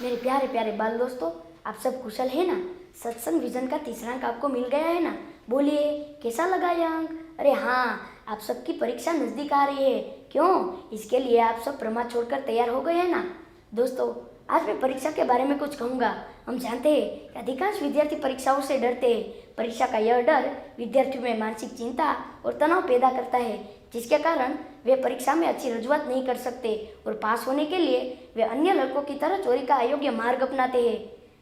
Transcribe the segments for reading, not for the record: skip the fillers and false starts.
मेरे प्यारे प्यारे बाल दोस्तों, आप सब कुशल है ना। सत्संग विजन का तीसरा अंक आपको मिल गया है ना। बोलिए, कैसा लगा यह अंक? अरे हाँ, आप सबकी परीक्षा नज़दीक आ रही है। क्यों? इसके लिए आप सब प्रमाद छोड़कर तैयार हो गए हैं ना। दोस्तों, आज मैं परीक्षा के बारे में कुछ कहूँगा। हम जानते हैं कि अधिकांश विद्यार्थी परीक्षाओं से डरते हैं। परीक्षा का यह डर विद्यार्थियों में मानसिक चिंता और तनाव पैदा करता है, जिसके कारण वे परीक्षा में अच्छी रजुआत नहीं कर सकते और पास होने के लिए वे अन्य लड़कों की तरह चोरी का अयोग्य मार्ग अपनाते हैं।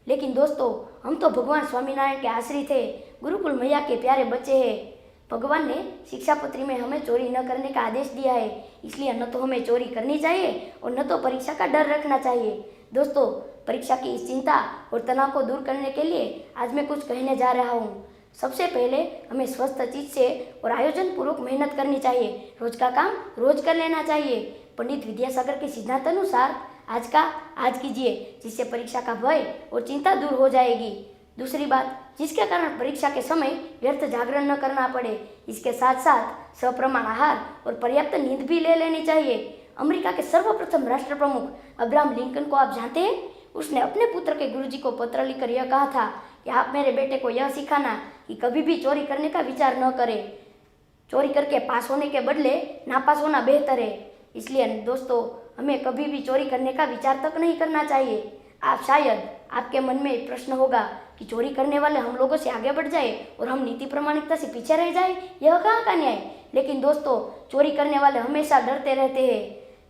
लेकिन दोस्तों, हम तो भगवान स्वामीनारायण के आश्रित है, गुरुकुल मैया के प्यारे बच्चे हैं। भगवान ने शिक्षापत्री में हमें चोरी न करने का आदेश दिया है, इसलिए न तो हमें चोरी करनी चाहिए और न तो परीक्षा का डर रखना चाहिए। दोस्तों, परीक्षा की इस चिंता और तनाव को दूर करने के लिए आज मैं कुछ कहने जा रहा हूँ। सबसे पहले हमें स्वस्थ चीज से और आयोजन पूर्वक मेहनत करनी चाहिए। रोज का काम रोज कर लेना चाहिए। पंडित विद्यासागर के सिद्धांत अनुसार आज का आज कीजिए, जिससे परीक्षा का भय और चिंता दूर हो जाएगी। दूसरी बात, जिसके कारण परीक्षा के समय व्यर्थ जागरण न करना पड़े। इसके साथ साथ सप्रमाण आहार और पर्याप्त नींद भी ले लेनी चाहिए। अमेरिका के सर्वप्रथम राष्ट्र प्रमुख अब्राहम लिंकन को आप जानते हैं? उसने अपने पुत्र के गुरुजी को पत्र लिखकर यह कहा था कि आप मेरे बेटे को यह सिखाना कि कभी भी चोरी करने का विचार न करे। चोरी करके पास होने के बदले नापास होना बेहतर है। इसलिए दोस्तों, हमें कभी भी चोरी करने का विचार तक नहीं करना चाहिए। आप शायद आपके मन में प्रश्न होगा कि चोरी करने वाले हम लोगों से आगे बढ़ जाए और हम नीति प्रामाणिकता से पीछे रह जाए, यह कहाँ का न्याय। लेकिन दोस्तों, चोरी करने वाले हमेशा डरते रहते हैं।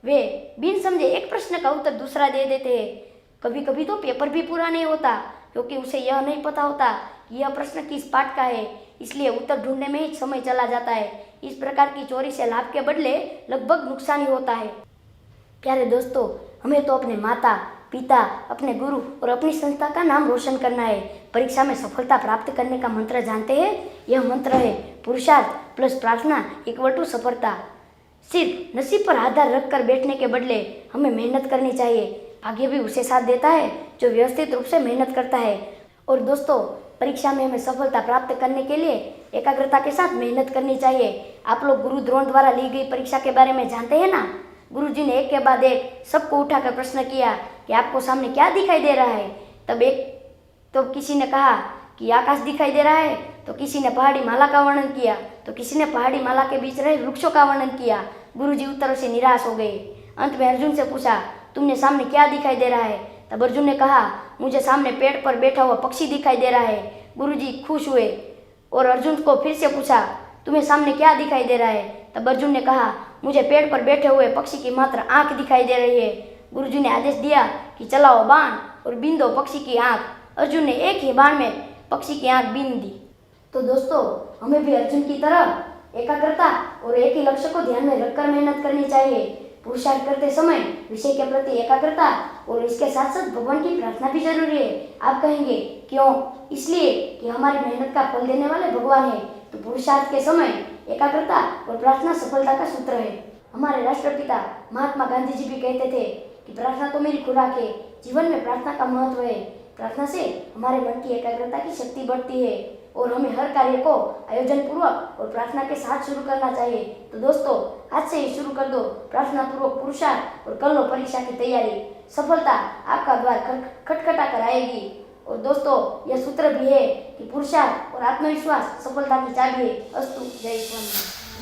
वे बिन समझे एक प्रश्न का उत्तर दूसरा दे देते हैं। कभी कभी तो पेपर भी पूरा नहीं होता, क्योंकि उसे यह नहीं पता होता कि यह प्रश्न किस पाठ का है, इसलिए उत्तर ढूंढने में ही समय चला जाता है। इस प्रकार की चोरी से लाभ के बदले लगभग नुकसान ही होता है। प्यारे दोस्तों, हमें तो अपने माता पिता, अपने गुरु और अपनी संस्था का नाम रोशन करना है। परीक्षा में सफलता प्राप्त करने का मंत्र जानते हैं? यह मंत्र है पुरुषार्थ प्लस प्रार्थना इक्वल टू सफलता। सिर्फ नसीब पर आधार रखकर बैठने के बदले हमें मेहनत करनी चाहिए। भाग्य भी उसे साथ देता है जो व्यवस्थित रूप से मेहनत करता है। और दोस्तों, परीक्षा में हमें सफलता प्राप्त करने के लिए एकाग्रता के साथ मेहनत करनी चाहिए। आप लोग गुरु द्रोण द्वारा ली गई परीक्षा के बारे में जानते हैं ना। गुरुजी ने एक के बाद एक सबको उठाकर प्रश्न किया कि आपको सामने क्या दिखाई दे रहा है। तो किसी ने कहा कि आकाश दिखाई दे रहा है, तो किसी ने पहाड़ी माला का वर्णन किया, तो किसी ने पहाड़ी माला के बीच रहे वृक्षों का वर्णन किया। गुरुजी उत्तरों से निराश हो गए। अंत में अर्जुन से पूछा, तुमने सामने क्या दिखाई दे रहा है? तब अर्जुन ने कहा, मुझे सामने पेड़ पर बैठा हुआ पक्षी दिखाई दे रहा है। गुरुजी खुश हुए और अर्जुन को फिर से पूछा, तुम्हें सामने क्या दिखाई दे रहा है? तब अर्जुन ने कहा, मुझे पेड़ पर बैठे हुए पक्षी की मात्र आंख दिखाई दे रही है। गुरुजी ने आदेश दिया कि चलाओ बाण और बीन दो पक्षी की आंख। अर्जुन ने एक ही बाण में पक्षी की आंख बीन दी। तो दोस्तों, हमें भी अर्जुन की तरह एकाग्रता और एक ही लक्ष्य को ध्यान में रखकर मेहनत करनी चाहिए। पुरुषार्थ करते समय विषय के प्रति एकाग्रता और इसके साथ साथ भगवान की प्रार्थना भी जरूरी है। आप कहेंगे क्यों? इसलिए कि हमारी मेहनत का फल देने वाले भगवान है। तो पुरुषार्थ के समय एकाग्रता और प्रार्थना सफलता का सूत्र है। हमारे राष्ट्रपिता महात्मा गांधी जी भी कहते थे कि प्रार्थना तो मेरी खुराक है। जीवन में प्रार्थना का महत्व है। प्रार्थना से हमारे मन की एकाग्रता की शक्ति बढ़ती है और हमें हर कार्य को आयोजन पूर्वक और प्रार्थना के साथ शुरू करना चाहिए। तो दोस्तों, आज से ही शुरू कर दो प्रार्थना पूर्वक पुरुषार्थ और कर लो परीक्षा की तैयारी। सफलता आपका द्वार खटखटा कर आएगी। और दोस्तों, यह सूत्र भी है कि पुरुषार्थ और आत्मविश्वास सफलता की चाबी है। अस्तु। जय स्वामी।